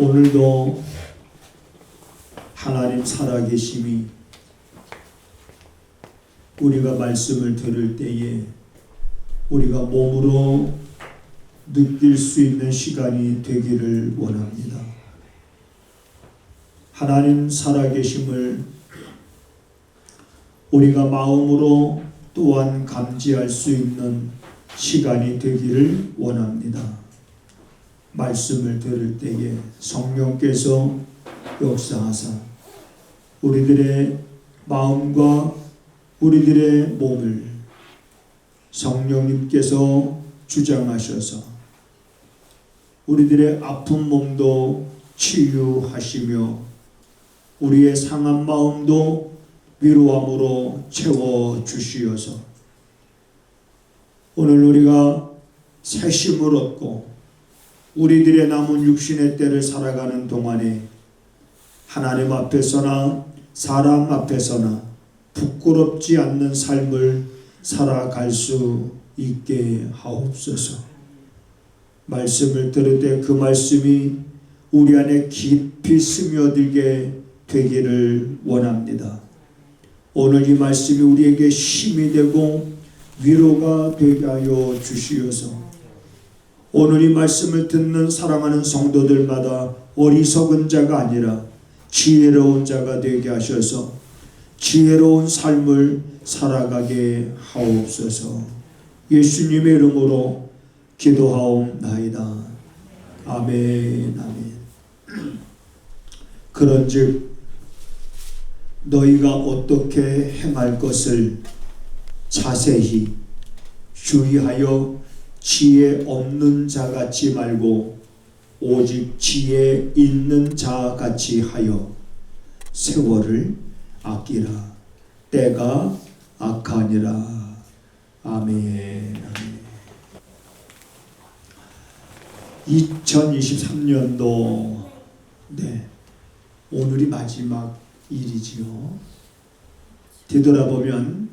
오늘도 하나님 살아계심이 우리가 말씀을 들을 때에 우리가 몸으로 느낄 수 있는 시간이 되기를 원합니다. 하나님 살아계심을 우리가 마음으로 또한 감지할 수 있는 시간이 되기를 원합니다. 말씀을 들을 때에 성령께서 역사하사 우리들의 마음과 우리들의 몸을 성령님께서 주장하셔서 우리들의 아픈 몸도 치유하시며 우리의 상한 마음도 위로함으로 채워주시어서 오늘 우리가 새 힘을 얻고 우리들의 남은 육신의 때를 살아가는 동안에 하나님 앞에서나 사람 앞에서나 부끄럽지 않는 삶을 살아갈 수 있게 하옵소서. 말씀을 들을 때 그 말씀이 우리 안에 깊이 스며들게 되기를 원합니다. 오늘 이 말씀이 우리에게 힘이 되고 위로가 되게 하여 주시어서 오늘 이 말씀을 듣는 사랑하는 성도들마다 어리석은 자가 아니라 지혜로운 자가 되게 하셔서 지혜로운 삶을 살아가게 하옵소서. 예수님의 이름으로 기도하옵나이다. 아멘. 아멘. 그런즉 너희가 어떻게 행할 것을 자세히 주의하여 지혜 없는 자 같이 말고 오직 지혜 있는 자 같이 하여 세월을 아끼라. 때가 악하니라. 아멘. 아멘. 2023년도 오늘이 마지막 일이지요. 되돌아보면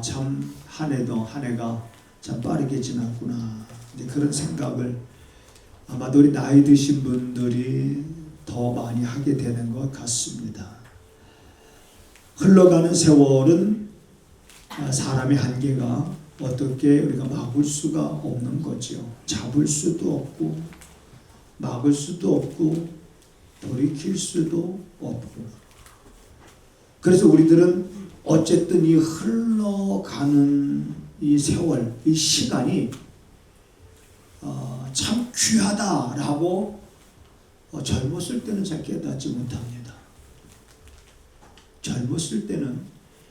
참 한 해가 참 빠르게 지났구나. 그런 생각을 아마도 우리 나이 드신 분들이 더 많이 하게 되는 것 같습니다. 흘러가는 세월은 사람의 한계가 어떻게 우리가 막을 수가 없는 거죠. 잡을 수도 없고 막을 수도 없고 돌이킬 수도 없고. 그래서 우리들은 어쨌든 이 흘러가는 이 세월, 이 시간이 참 귀하다라고 젊었을 때는 잘 깨닫지 못합니다. 젊었을 때는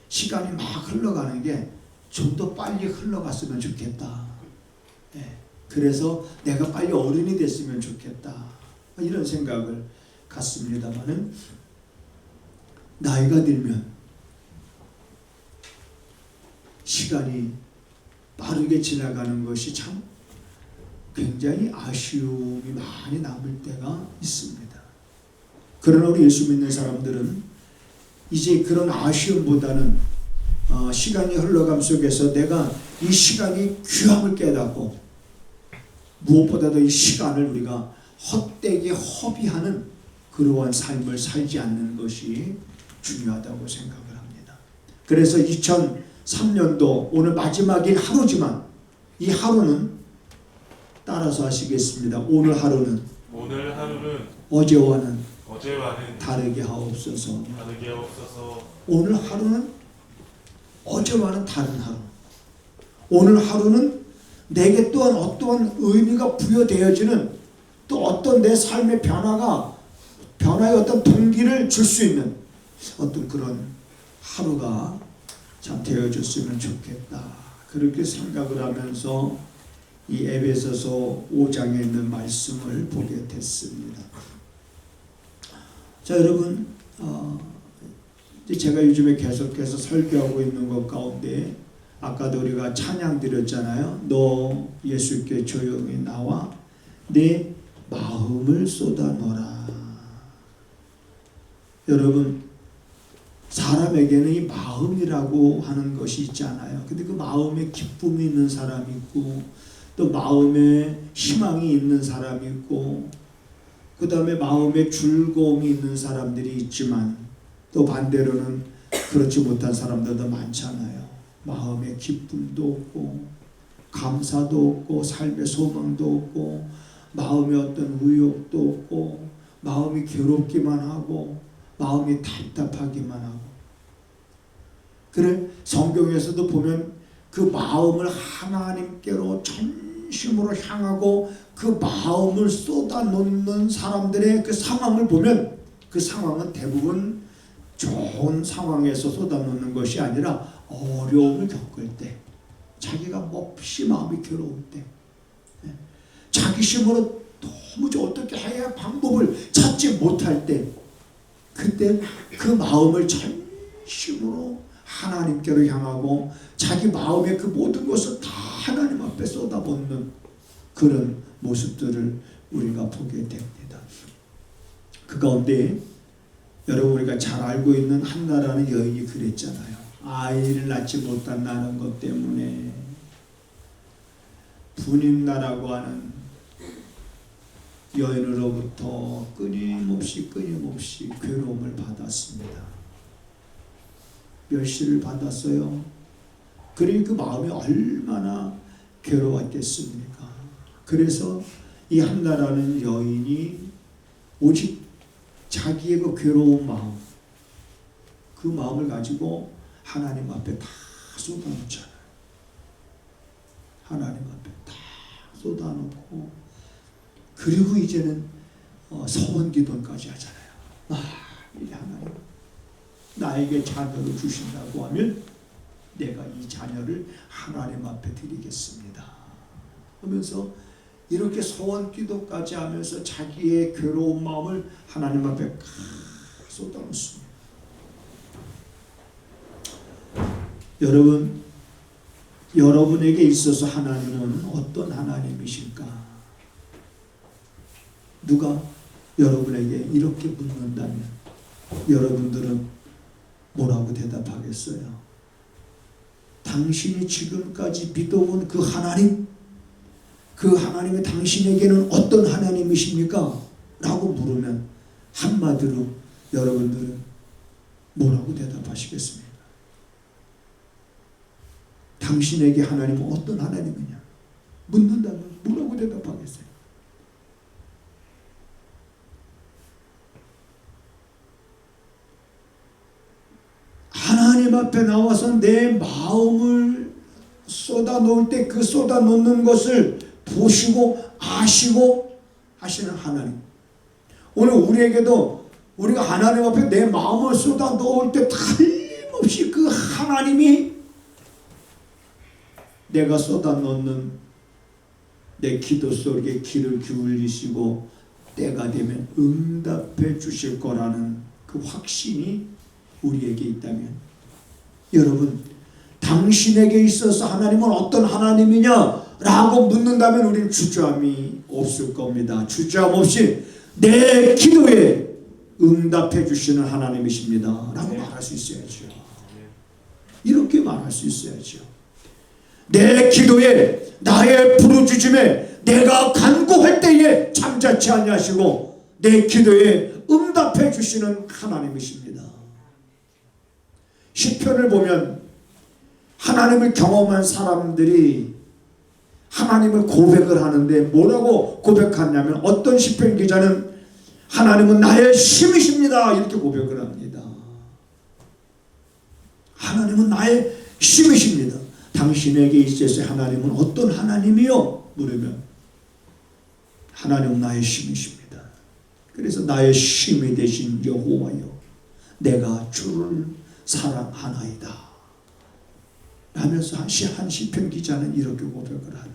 시간이 막 흘러가는 게 좀 더 빨리 흘러갔으면 좋겠다. 그래서 내가 빨리 어른이 됐으면 좋겠다. 이런 생각을 갖습니다만은 나이가 들면 시간이 빠르게 지나가는 것이 참 굉장히 아쉬움이 많이 남을 때가 있습니다. 그러나 우리 예수 믿는 사람들은 이제 그런 아쉬움보다는 시간이 흘러감 속에서 내가 이 시간이 귀함을 깨닫고 무엇보다도 이 시간을 우리가 헛되게 허비하는 그러한 삶을 살지 않는 것이 중요하다고 생각을 합니다. 그래서 2003년도 오늘 마지막일 하루지만 이 하루는 따라서 하시겠습니다. 오늘 하루는 어제와는 다르게 하옵소서. 오늘 하루는 어제와는 다른 하루. 오늘 하루는 내게 또한 어떠한 의미가 부여되어지는 또 어떤 내 삶의 변화의 어떤 동기를 줄 수 있는 어떤 그런 하루가 참 되어줬으면 좋겠다. 그렇게 생각을 하면서 이 에베소서 5장에 있는 말씀을 보게 됐습니다. 자, 여러분, 제가 요즘에 계속해서 설교하고 있는 것 가운데 아까도 우리가 찬양 드렸잖아요. 너 예수께 조용히 나와 내 마음을 쏟아넣어라. 여러분, 사람에게는 이 마음이라고 하는 것이 있잖아요. 근데 그 마음에 기쁨이 있는 사람이 있고 또 마음에 희망이 있는 사람이 있고 그 다음에 마음에 즐거움이 있는 사람들이 있지만 또 반대로는 그렇지 못한 사람들도 많잖아요. 마음에 기쁨도 없고 감사도 없고 삶의 소망도 없고 마음에 어떤 의욕도 없고 마음이 괴롭기만 하고 마음이 답답하기만 하고. 그래 성경에서도 보면 그 마음을 하나님께로 전심으로 향하고 그 마음을 쏟아놓는 사람들의 그 상황을 보면 그 상황은 대부분 좋은 상황에서 쏟아놓는 것이 아니라 어려움을 겪을 때, 자기가 몹시 마음이 괴로울 때, 자기 힘으로 도무지 어떻게 해야 방법을 찾지 못할 때, 그때 그 마음을 전심으로 하나님께로 향하고 자기 마음의 그 모든 것을 다 하나님 앞에 쏟아붓는 그런 모습들을 우리가 보게 됩니다. 그 가운데 여러분 우리가 잘 알고 있는 한나라는 여인이 그랬잖아요. 아이를 낳지 못한다는 것 때문에 분임나라고 하는 여인으로부터 끊임없이 괴로움을 받았습니다. 멸시를 받았어요. 그러니 그 마음이 얼마나 괴로웠겠습니까? 그래서 이 한나라는 여인이 오직 자기의 그 괴로운 마음, 그 마음을 가지고 하나님 앞에 다 쏟아놓잖아요. 하나님 앞에 다 쏟아놓고 그리고 이제는 서원기도까지 하잖아요. 이 하나님 나에게 자녀를 주신다고 하면 내가 이 자녀를 하나님 앞에 드리겠습니다 하면서 이렇게 소원기도까지 하면서 자기의 괴로운 마음을 하나님 앞에 쏟아놓습니다. 여러분, 여러분에게 있어서 하나님은 어떤 하나님이실까? 누가 여러분에게 이렇게 묻는다면 여러분들은 뭐라고 대답하겠어요? 당신이 지금까지 믿어온 그 하나님, 그 하나님이 당신에게는 어떤 하나님이십니까? 라고 물으면 한마디로 여러분들은 뭐라고 대답하시겠습니까? 당신에게 하나님은 어떤 하나님이냐? 묻는다면 뭐라고 대답하겠어요? 하나님 앞에 나와서 내 마음을 쏟아놓을 때 그 쏟아놓는 것을 보시고 아시고 하시는 하나님. 오늘 우리에게도 우리가 하나님 앞에 내 마음을 쏟아놓을 때 틀림없이 그 하나님이 내가 쏟아놓는 내 기도 속에 귀를 기울이시고 때가 되면 응답해 주실 거라는 그 확신이 우리에게 있다면, 여러분 당신에게 있어서 하나님은 어떤 하나님이냐 라고 묻는다면 우리는 주저함이 없을 겁니다. 주저함 없이 내 기도에 응답해 주시는 하나님이십니다 라고 말할 수 있어야죠. 이렇게 말할 수 있어야죠. 내 기도에 나의 부르짖음에 내가 간구할 때에 잠자치 아니하시고 내 기도에 응답해 주시는 하나님이십니다. 시편을 보면 하나님을 경험한 사람들이 하나님을 고백을 하는데 뭐라고 고백하냐면, 어떤 시편 기자는 하나님은 나의 힘이십니다 이렇게 고백을 합니다. 하나님은 나의 힘이십니다. 당신에게 있어서 하나님은 어떤 하나님이요? 물으면 하나님은 나의 힘이십니다. 그래서 나의 힘이 되신 여호와여 내가 주를 사랑하나이다 하면서 한 시편 기자는 이렇게 고백을 합니다.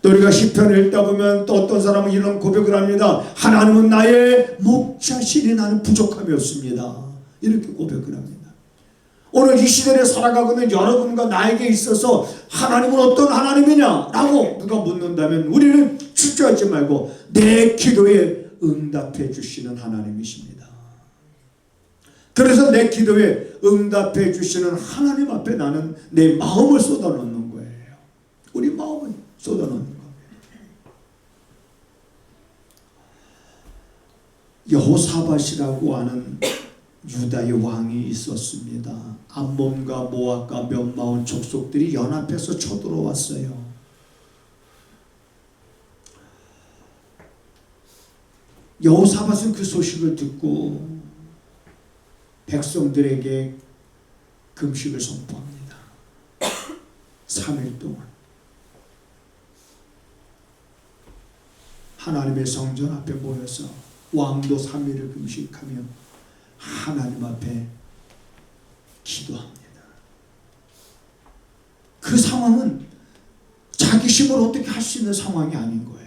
또 우리가 시편을 읽다 보면 또 어떤 사람은 이런 고백을 합니다. 하나님은 나의 목자시니 나는 부족함이 없습니다 이렇게 고백을 합니다. 오늘 이 시대를 살아가고 있는 여러분과 나에게 있어서 하나님은 어떤 하나님이냐 라고 누가 묻는다면 우리는 주저하지 말고 내 기도에 응답해 주시는 하나님이십니다. 그래서 내 기도에 응답해 주시는 하나님 앞에 나는 내 마음을 쏟아놓는 거예요. 우리 마음을 쏟아놓는 거예요. 여호사밧이라고 하는 유다의 왕이 있었습니다. 암몬과 모압과 몇 마을 족속들이 연합해서 쳐들어왔어요. 여호사밧은 그 소식을 듣고 백성들에게 금식을 선포합니다. 3일 동안 하나님의 성전 앞에 모여서 왕도 3일을 금식하며 하나님 앞에 기도합니다. 그 상황은 자기 힘으로 어떻게 할 수 있는 상황이 아닌 거예요.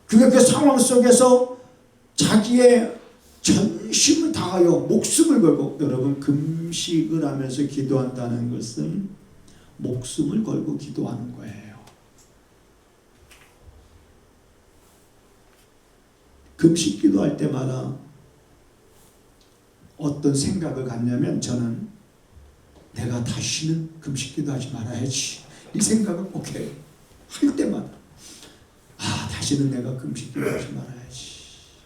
그가 그 상황 속에서 자기의 전심을 다하여 목숨을 걸고, 여러분 금식을 하면서 기도한다는 것은 목숨을 걸고 기도하는 거예요. 금식 기도할 때마다 어떤 생각을 갖냐면, 저는 내가 다시는 금식 기도하지 말아야지, 이 생각을 꼭 해요. 할 때마다 다시는 내가 금식 기도하지 말아야지.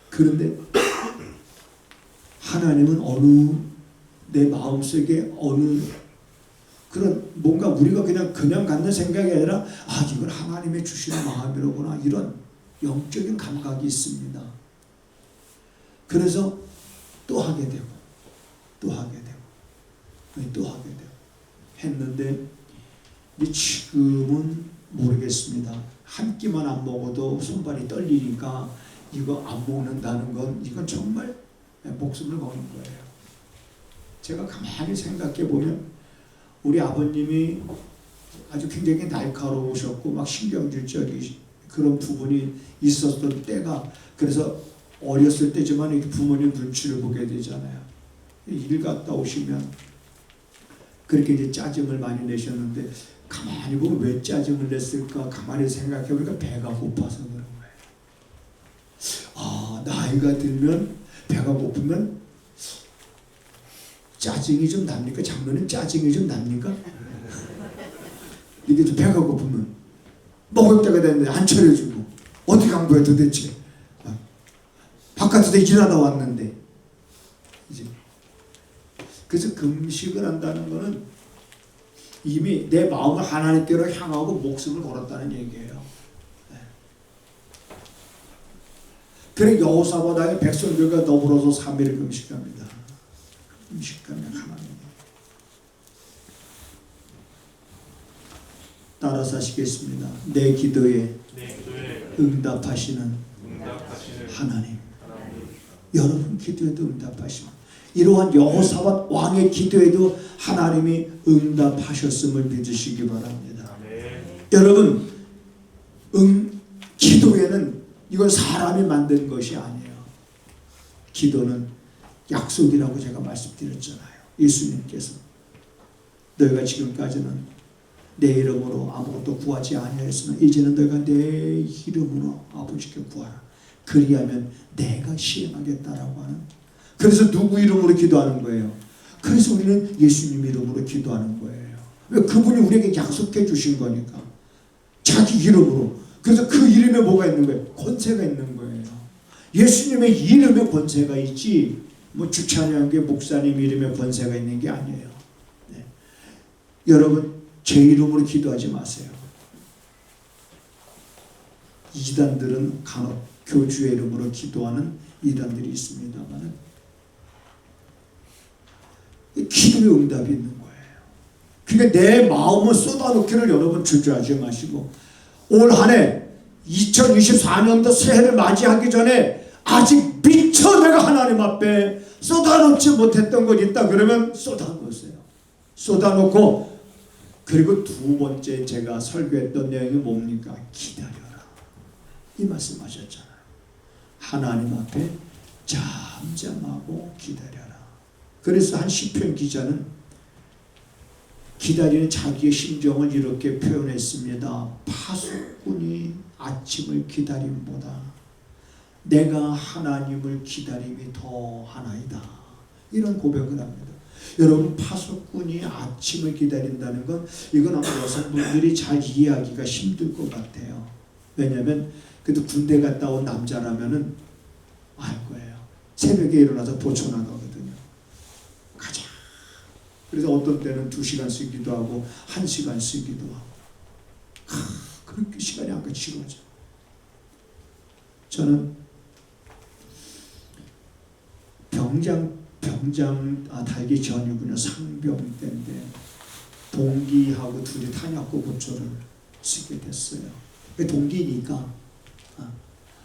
그런데 하나님은 어느 내 마음속에 어느 그런 뭔가 우리가 그냥 갖는 생각이 아니라 이건 하나님의 주시는 마음이로구나, 이런 영적인 감각이 있습니다. 그래서 또 하게 되고 또 하게 되고 또 하게 되고 했는데, 지금은 모르겠습니다. 한 끼만 안 먹어도 손발이 떨리니까 이거 안 먹는다는 건, 이건 정말 목숨을 거는 거예요. 제가 가만히 생각해 보면 우리 아버님이 아주 굉장히 날카로우셨고 막 신경질적인 그런 부분이 있었던 때가, 그래서 어렸을 때지만 부모님 눈치를 보게 되잖아요. 일 갔다 오시면 그렇게 이제 짜증을 많이 내셨는데, 가만히 보면 왜 짜증을 냈을까 가만히 생각해 보니까 배가 고파서 그런 거예요. 나이가 들면 배가 고프면 짜증이 좀 납니까? 장로님 짜증이 좀 납니까? 이게 좀 배가 고프면 먹을 때가 됐는데 안 차려주고 어디 간 거야 도대체? 바깥에서 일하다 왔는데. 이제 그래서 금식을 한다는 것은 이미 내 마음을 하나님께로 향하고 목숨을 걸었다는 얘기예요. 그래 여호사밧 백성들과 더불어서 3일을 금식합니다. 금식하면 하나님 따라서 하시겠습니다. 내 기도에 응답하시는 하나님. 여러분 기도에도 응답하시면, 이러한 여호사밧 왕의 기도에도 하나님이 응답하셨음을 믿으시기 바랍니다. 여러분 기도에는 이건 사람이 만든 것이 아니에요. 기도는 약속이라고 제가 말씀드렸잖아요. 예수님께서 너희가 지금까지는 내 이름으로 아무것도 구하지 아니하였으나 이제는 너희가 내 이름으로 아버지께 구하라. 그리하면 내가 시행하겠다라고 하는, 그래서 누구 이름으로 기도하는 거예요? 그래서 우리는 예수님 이름으로 기도하는 거예요. 왜? 그분이 우리에게 약속해 주신 거니까. 자기 이름으로. 그래서 그 이름에 뭐가 있는 거예요? 권세가 있는 거예요. 예수님의 이름에 권세가 있지, 주찬양교회 목사님 이름에 권세가 있는 게 아니에요. 네. 여러분 제 이름으로 기도하지 마세요. 이단들은 간혹 교주의 이름으로 기도하는 이단들이 있습니다만 기도의 응답이 있는 거예요. 그러니까 내 마음을 쏟아놓기를 여러분 주저하지 마시고, 올 한 해 2024년도 새해를 맞이하기 전에 아직 미처 내가 하나님 앞에 쏟아놓지 못했던 것 있다 그러면 쏟아놓으세요. 쏟아놓고, 그리고 두 번째 제가 설교했던 내용이 뭡니까? 기다려라, 이 말씀하셨잖아요. 하나님 앞에 잠잠하고 기다려라. 그래서 한 시편 기자는 기다리는 자기의 심정을 이렇게 표현했습니다. 파수꾼이 아침을 기다림보다 내가 하나님을 기다림이 더 하나이다, 이런 고백을 합니다. 여러분 파수꾼이 아침을 기다린다는 건, 이건 아마 여성분들이 잘 이해하기가 힘들 것 같아요. 왜냐하면 그래도 군대 갔다 온 남자라면은 알 거예요. 새벽에 일어나서 보초 나가거든요. 가자. 그래서 어떤 때는 2시간 쓰기도 하고 1시간 쓰기도 하고 그렇게 시간이 안 지루하죠. 저는 병장 달기 전이군요. 상병 때인데 동기하고 둘이 탄약고 고초를 쓰게 됐어요. 동기니까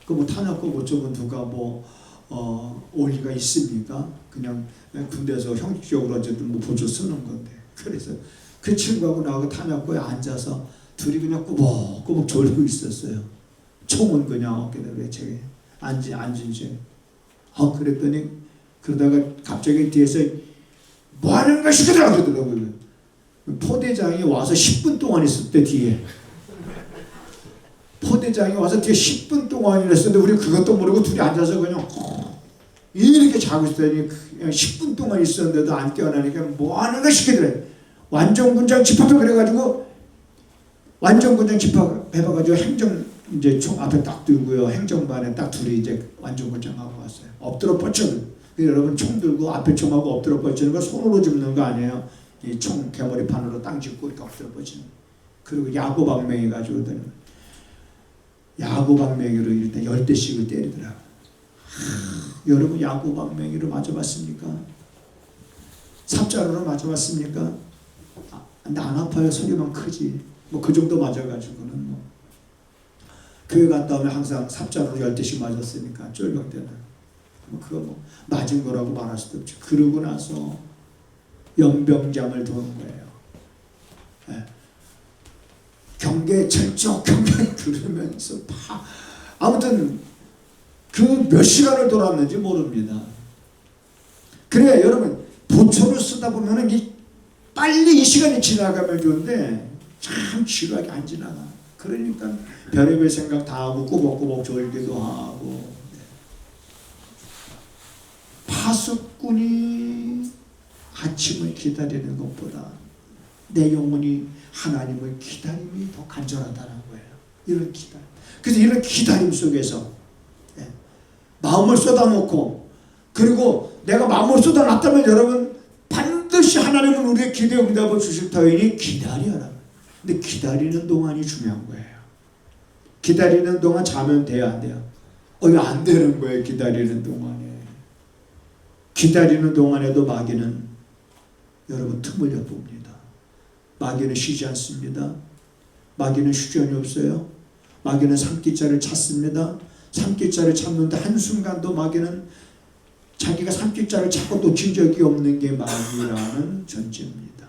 그 뭐 탄약고 고초는 누가 올 리가 있습니까? 그냥 군대에서 형식적으로 어쨌든 뭐 보조 쓰는 건데. 그래서 그 친구하고 나하고 탄약고에 앉아서 둘이 그냥 꾸벅꾸벅 졸고 있었어요. 총은 그냥 어깨에 외책에 앉은 채. 그랬더니 그러다가 갑자기 뒤에서 뭐 하는 것이더라 그러더라고요. 포대장이 와서 10분 동안 있었대 뒤에. 포대장이 와서 뒤에 10분 동안 있었는데 우리 그것도 모르고 둘이 앉아서 그냥 이렇게 자고 있더니 그냥 10분 동안 있었는데도 안 깨어나니까 뭐 하는 것이더래. 완전군장 집합을 그래가지고 완전군장 집합해봐가지고 행정 이제 총 앞에 딱 두고요. 행정반에 딱 둘이 이제 완전군장하고 왔어요. 엎드려 뻗쳐는. 여러분 총 들고 앞에 총하고 엎드려 뻗치는 거 손으로 짚는 거 아니에요. 이 총 개머리판으로 땅 짚고 이렇게 엎드려 뻗치는. 그리고 야구방맹이 가지고 야구방맹이로 일단 10대씩을 때리더라고요. 여러분 야구방맹이로 맞아봤습니까? 삽자루로 맞아봤습니까? 근데 안 아파요. 소리만 크지. 뭐 그 정도 맞아가지고는 뭐. 교회 갔다 오면 항상 삽자루로 10대씩 맞았으니까 쫄병 때는. 그거 뭐 맞은 거라고 말할 수도 없죠. 그러고 나서 연병장을 도는 거예요. 네. 경계 철저 경계 그러면서 아무튼 그 몇 시간을 돌았는지 모릅니다. 그래 여러분 보초를 쓰다 보면은 빨리 이 시간이 지나가면 좋은데 참 지루하게 안 지나가. 그러니까 별의별 생각 다 하고 꾸벅꾸벅 졸기도 하고. 파수꾼이 아침을 기다리는 것보다 내 영혼이 하나님을 기다림이 더 간절하다는 거예요. 이런 기다림. 그래서 이런 기다림 속에서 마음을 쏟아놓고 그리고 내가 마음을 쏟아놨다면 여러분 반드시 하나님은 우리의 기도에 응답을 주실 터이니 기다려라. 근데 기다리는 동안이 중요한 거예요. 기다리는 동안 자면 돼요, 안 돼요? 이거 안 되는 거예요. 기다리는 동안에. 기다리는 동안에도 마귀는 여러분 틈을 엿봅니다. 마귀는 쉬지 않습니다. 마귀는 휴전이 없어요. 마귀는 삼키자를 찾습니다. 삼키자를 찾는데 한순간도 마귀는 자기가 삼키자를 찾고 놓친 적이 없는 게 마귀라는 전제입니다.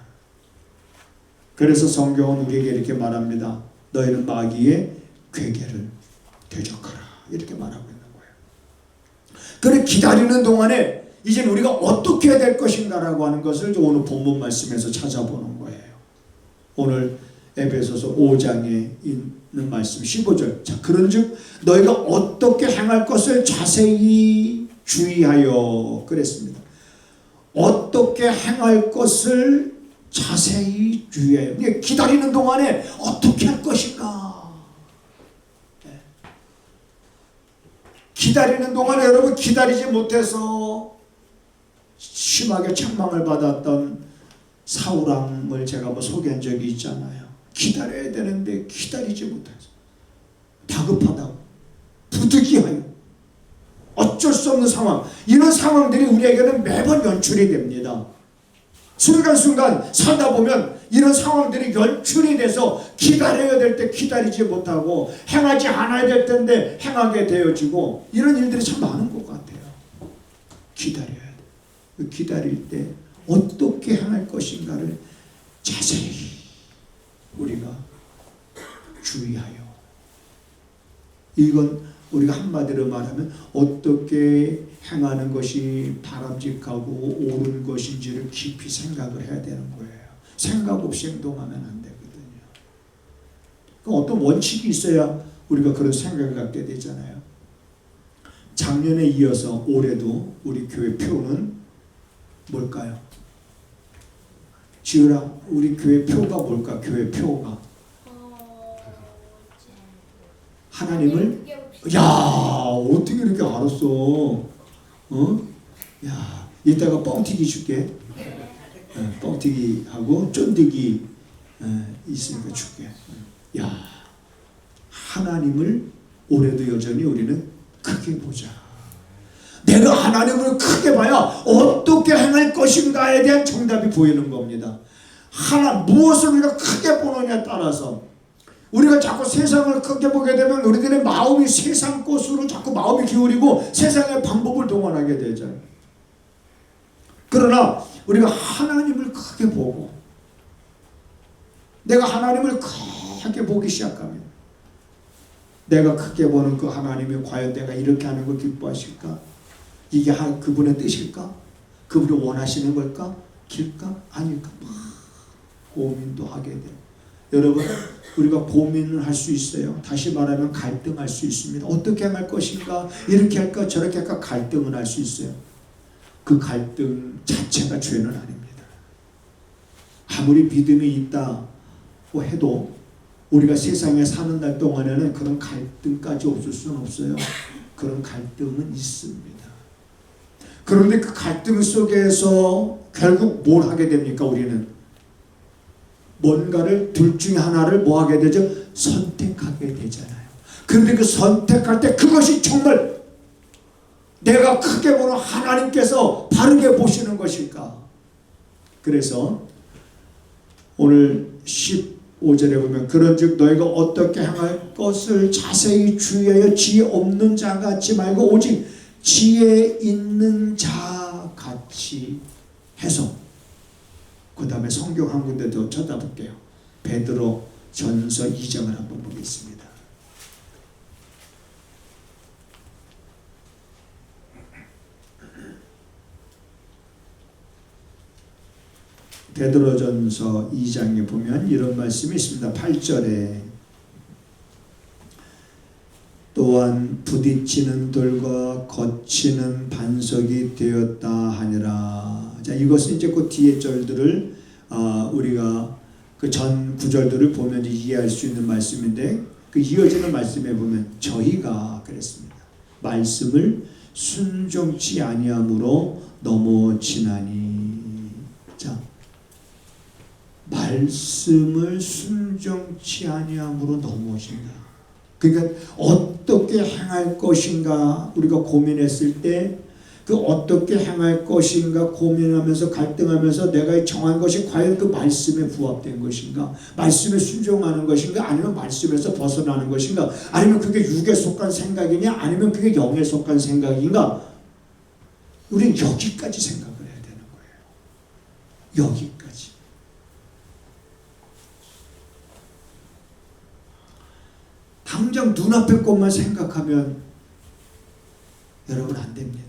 그래서 성경은 우리에게 이렇게 말합니다. 너희는 마귀의 괴계를 대적하라. 이렇게 말하고 있는 거예요. 그래 기다리는 동안에 이제 우리가 어떻게 해야 될 것인가라고 하는 것을 오늘 본문 말씀에서 찾아보는 거예요. 오늘 에베소서 5장에 있는 말씀 15절. 자, 그런즉 너희가 어떻게 행할 것을 자세히 주의하여 그랬습니다. 어떻게 행할 것을 자세히 주의하여. 기다리는 동안에 어떻게 할 것인가. 기다리는 동안에 여러분 기다리지 못해서 심하게 책망을 받았던 사울왕을 제가 소개한 적이 있잖아요. 기다려야 되는데 기다리지 못해서 다급하다고 부득이하여 어쩔 수 없는 상황. 이런 상황들이 우리에게는 매번 연출이 됩니다. 순간순간 살다 보면 이런 상황들이 연출이 돼서 기다려야 될 때 기다리지 못하고 행하지 않아야 될 텐데 행하게 되어지고 이런 일들이 참 많은 것 같아요. 기다려야 돼. 기다릴 때 어떻게 행할 것인가를 자세히 우리가 주의하여. 이건 우리가 한마디로 말하면 어떻게 행하는 것이 바람직하고 옳은 것인지를 깊이 생각을 해야 되는 거예요. 생각 없이 행동하면 안 되거든요. 그럼 어떤 원칙이 있어야 우리가 그런 생각을 갖게 되잖아요. 작년에 이어서 올해도 우리 교회 표는 뭘까요? 지우라, 우리 교회 표가 뭘까? 교회 표가 하나님을 야, 어떻게 이렇게 알았어? 야, 이따가 뻥튀기 줄게. 뻥튀기 하고 쫀득이 있으니까 줄게. 야, 하나님을 올해도 여전히 우리는 크게 보자. 내가 하나님을 크게 봐야 어떻게 행할 것인가에 대한 정답이 보이는 겁니다. 무엇을 우리가 크게 보느냐에 따라서 우리가 자꾸 세상을 크게 보게 되면 우리들의 마음이 세상 것으로 자꾸 마음이 기울이고 세상의 방법을 동원하게 되잖아요. 그러나 우리가 하나님을 크게 보고 내가 하나님을 크게 보기 시작하면 내가 크게 보는 그 하나님이 과연 내가 이렇게 하는 걸 기뻐하실까? 이게 그분의 뜻일까? 그분이 원하시는 걸까? 길까? 아닐까? 막 고민도 하게 돼요. 여러분, 우리가 고민을 할 수 있어요. 다시 말하면 갈등할 수 있습니다. 어떻게 할 것인가? 이렇게 할까? 저렇게 할까? 갈등을 할 수 있어요. 그 갈등 자체가 죄는 아닙니다. 아무리 믿음이 있다고 해도 우리가 세상에 사는 날 동안에는 그런 갈등까지 없을 수는 없어요. 그런 갈등은 있습니다. 그런데 그 갈등 속에서 결국 뭘 하게 됩니까? 우리는 뭔가를 둘 중에 하나를 뭐 하게 되죠? 선택하게 되잖아요. 그런데 그 선택할 때 그것이 정말 내가 크게 보는 하나님께서 바르게 보시는 것일까? 그래서 오늘 15절에 보면 그런즉 너희가 어떻게 행할 것을 자세히 주의하여 지혜 없는 자 같이 말고 오직 지혜 있는 자 같이 해서 그 다음에 성경 한 군데 더 쳐다볼게요. 베드로 전서 2장을 한번 보겠습니다. 베드로전서 2장에 보면 이런 말씀이 있습니다. 8절에 또한 부딪히는 돌과 거치는 반석이 되었다 하니라. 자, 이것은 이제 그 뒤에 절들을 우리가 그 전 구절들을 보면 이해할 수 있는 말씀인데 그 이어지는 말씀에 보면 저희가 그랬습니다. 말씀을 순종치 아니함으로 넘어지나니. 자, 말씀을 순종치 아니함으로 넘어진다. 그러니까 어떻게 행할 것인가 우리가 고민했을 때 그 어떻게 행할 것인가 고민하면서 갈등하면서 내가 정한 것이 과연 그 말씀에 부합된 것인가, 말씀에 순종하는 것인가, 아니면 말씀에서 벗어나는 것인가, 아니면 그게 육에 속한 생각이냐, 아니면 그게 영에 속한 생각인가, 우리는 여기까지 생각을 해야 되는 거예요. 여기까지. 당장 눈앞의 것만 생각하면 여러분 안 됩니다.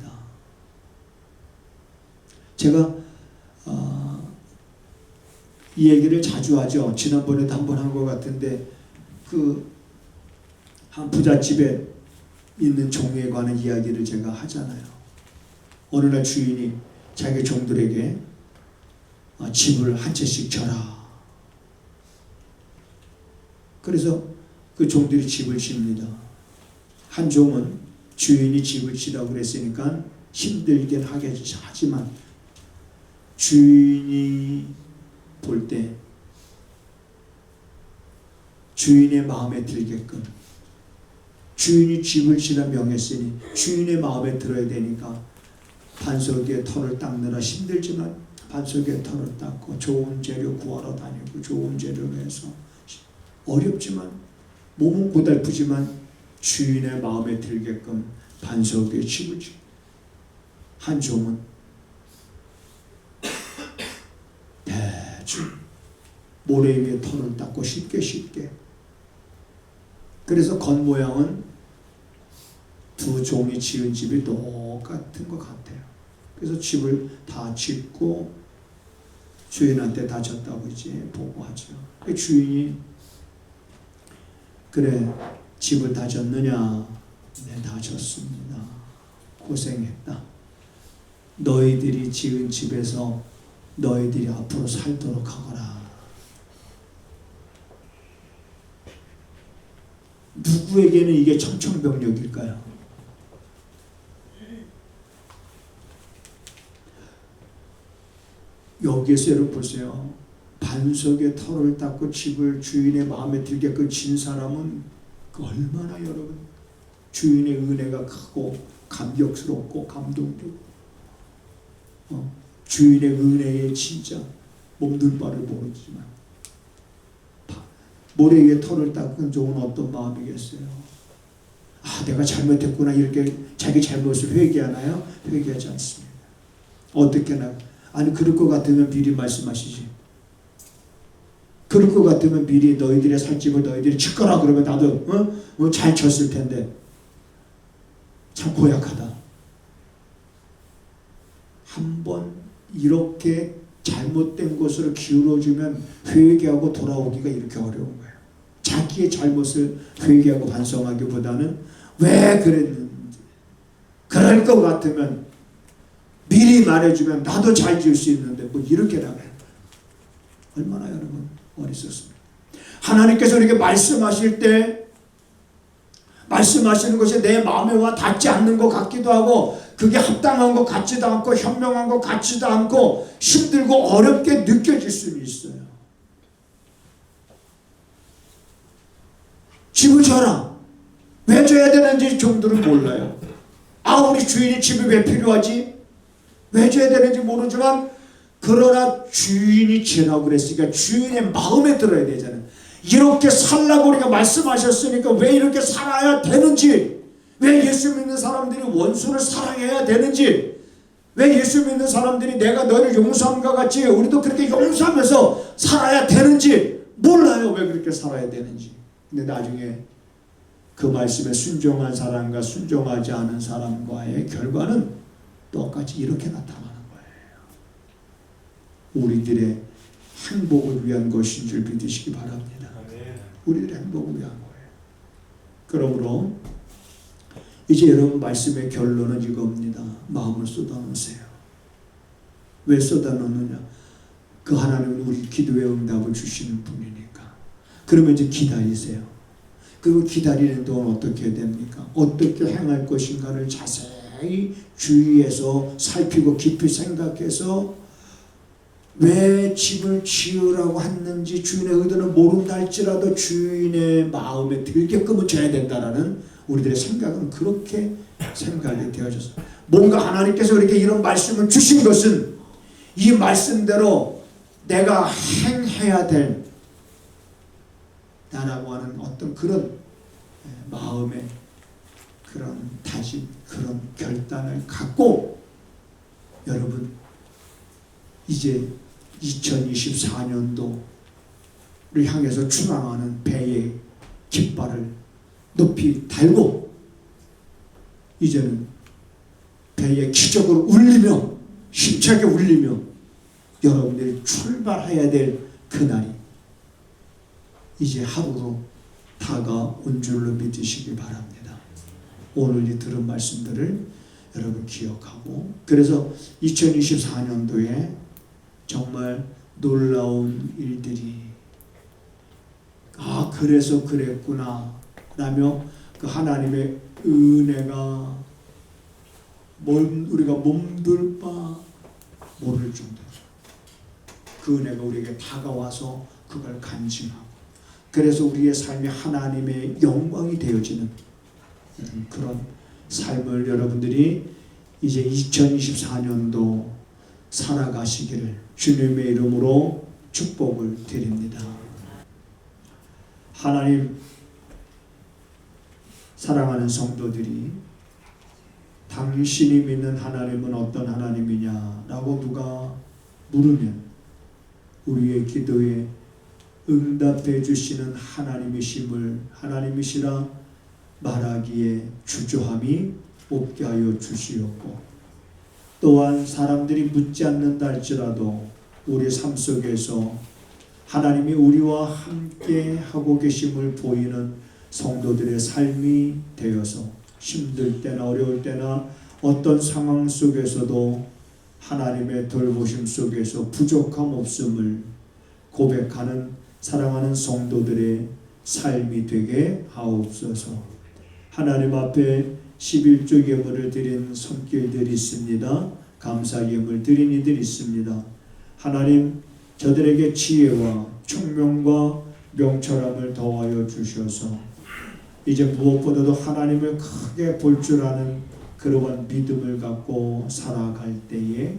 제가 이 얘기를 자주 하죠. 지난번에도 한번 한 것 같은데 그 한 부잣집에 있는 종에 관한 이야기를 제가 하잖아요. 어느 날 주인이 자기 종들에게 집을 한 채씩 져라. 그래서 그 종들이 집을 집니다. 한 종은 주인이 집을 지라고 그랬으니까 힘들긴 하지만 주인이 볼 때 주인의 마음에 들게끔, 주인이 집을 지라 명했으니 주인의 마음에 들어야 되니까 반석 위에 털을 닦느라 힘들지만 반석 위에 털을 닦고 좋은 재료 구하러 다니고 좋은 재료로 해서 어렵지만 몸은 고달프지만 주인의 마음에 들게끔 반석 위에 집을 지고, 한 종은 대충 모래 위에 털을 닦고 쉽게 그래서 겉모양은 두 종이 지은 집이 똑같은 것 같아요. 그래서 집을 다 짓고 주인한테 다 졌다고 이제 보고하죠. 그 주인이 그래 집을 다 졌느냐? 네, 다 졌습니다. 고생했다. 너희들이 지은 집에서 너희들이 앞으로 살도록 하거라. 누구에게는 이게 청천벽력일까요? 여기에서 여러분 보세요. 반석에 털을 닦고 집을 주인의 마음에 들게끔 진 사람은 얼마나 여러분 주인의 은혜가 크고 감격스럽고 감동되고 주인의 은혜에 진짜 몸둘 바를 모르지만 모래 위에 털을 닦은 종은 어떤 마음이겠어요? 아, 내가 잘못했구나 이렇게 자기 잘못을 회개하나요? 회개하지 않습니다. 어떻게 나? 아니 그럴 것 같으면 미리 말씀하시지. 그럴 것 같으면 미리 너희들의 살집을 너희들이 치거라 그러면 나도 잘 쳤을 텐데. 참 고약하다. 한번 이렇게 잘못된 것으로 기울어지면 회개하고 돌아오기가 이렇게 어려운 거예요. 자기의 잘못을 회개하고 반성하기보다는 왜 그랬는지 그럴 것 같으면 미리 말해주면 나도 잘 지을 수 있는데 뭐 이렇게 나가요. 얼마나 여러분 어리석습니다. 하나님께서 우리에게 말씀하실 때 말씀하시는 것이 내 마음에 와 닿지 않는 것 같기도 하고 그게 합당한 것 같지도 않고 현명한 것 같지도 않고 힘들고 어렵게 느껴질 수는 있어요. 집을 줘라. 왜 줘야 되는지 정도는 몰라요. 아, 우리 주인이 집이 왜 필요하지? 왜 줘야 되는지 모르지만 그러나 주인이 지라고 그랬으니까 주인의 마음에 들어야 되잖아요. 이렇게 살라고 우리가 말씀하셨으니까 왜 이렇게 살아야 되는지, 왜 예수 믿는 사람들이 원수를 사랑해야 되는지, 왜 예수 믿는 사람들이 내가 너를 용서함과 같이 우리도 그렇게 용서하면서 살아야 되는지 몰라요. 왜 그렇게 살아야 되는지. 근데 나중에 그 말씀에 순종한 사람과 순종하지 않은 사람과의 결과는 똑같이 이렇게 나타나는 거예요. 우리들의 행복을 위한 것인 줄 믿으시기 바랍니다. 우리들의 행복을 위한 거예요. 그러므로 이제 여러분 말씀의 결론은 이겁니다. 마음을 쏟아놓으세요. 왜 쏟아놓느냐? 그 하나님은 우리 기도의 응답을 주시는 분이니까. 그러면 이제 기다리세요. 그리고 기다리는 동안 어떻게 해야 됩니까? 어떻게 행할 것인가를 자세히 주의해서 살피고 깊이 생각해서 왜 집을 지으라고 했는지 주인의 의도는 모른다 할지라도 주인의 마음에 들게끔은 줘야 된다라는 우리들의 생각은 그렇게 생각이 되어져서 뭔가 하나님께서 우리에게 이런 말씀을 주신 것은 이 말씀대로 내가 행해야 될 나라고 하는 어떤 그런 마음의 그런 다짐, 그런 결단을 갖고 여러분 이제 2024년도를 향해서 출항하는 배의 깃발을 높이 달고 이제는 배에 기적으로 울리며 힘차게 울리며 여러분들이 출발해야 될 그날이 이제 하루로 다가온 줄로 믿으시기 바랍니다. 오늘 이 들은 말씀들을 여러분 기억하고 그래서 2024년도에 정말 놀라운 일들이 그래서 그랬구나 라며 그 하나님의 은혜가 우리가 몸둘 바 모를 정도로 그 은혜가 우리에게 다가와서 그걸 간증하고 그래서 우리의 삶이 하나님의 영광이 되어지는 그런 삶을 여러분들이 이제 2024년도 살아가시기를 주님의 이름으로 축복을 드립니다. 하나님 사랑하는 성도들이 당신이 믿는 하나님은 어떤 하나님이냐라고 누가 물으면 우리의 기도에 응답해 주시는 하나님이시라 말하기에 주저함이 없게 하여 주시옵고 또한 사람들이 묻지 않는다 할지라도 우리 삶 속에서 하나님이 우리와 함께 하고 계심을 보이는 성도들의 삶이 되어서 힘들 때나 어려울 때나 어떤 상황 속에서도 하나님의 돌보심 속에서 부족함 없음을 고백하는 사랑하는 성도들의 삶이 되게 하옵소서. 하나님 앞에 11조 예물을 드린 손길들이 있습니다. 감사 예물 드린 이들이 있습니다. 하나님, 저들에게 지혜와 총명과 명철함을 더하여 주셔서 이제 무엇보다도 하나님을 크게 볼 줄 아는 그러한 믿음을 갖고 살아갈 때에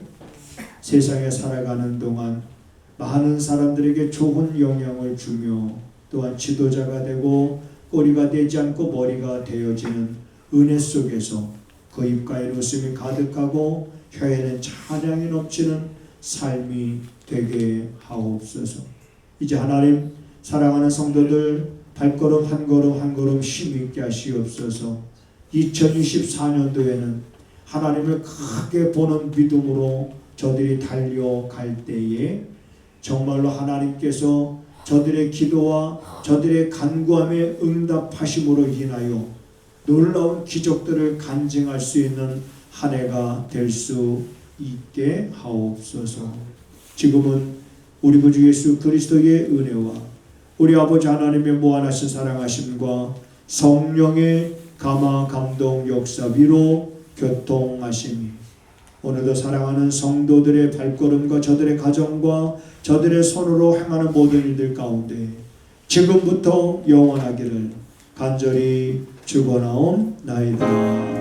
세상에 살아가는 동안 많은 사람들에게 좋은 영향을 주며 또한 지도자가 되고 꼬리가 되지 않고 머리가 되어지는 은혜 속에서 그 입가에 웃음이 가득하고 혀에는 찬양이 넘치는 삶이 되게 하옵소서. 이제 하나님, 사랑하는 성도들 발걸음 한 걸음 한 걸음 힘있게 하시옵소서. 2024년도에는 하나님을 크게 보는 믿음으로 저들이 달려갈 때에 정말로 하나님께서 저들의 기도와 저들의 간구함에 응답하심으로 인하여 놀라운 기적들을 간증할 수 있는 한 해가 될 수 있게 하옵소서. 지금은 우리 구주 예수 그리스도의 은혜와 우리 아버지 하나님의 무한하신 사랑하심과 성령의 감화 감동 역사 위로 교통하심이 오늘도 사랑하는 성도들의 발걸음과 저들의 가정과 저들의 손으로 행하는 모든 일들 가운데 지금부터 영원하기를 간절히 축원하옵나이다.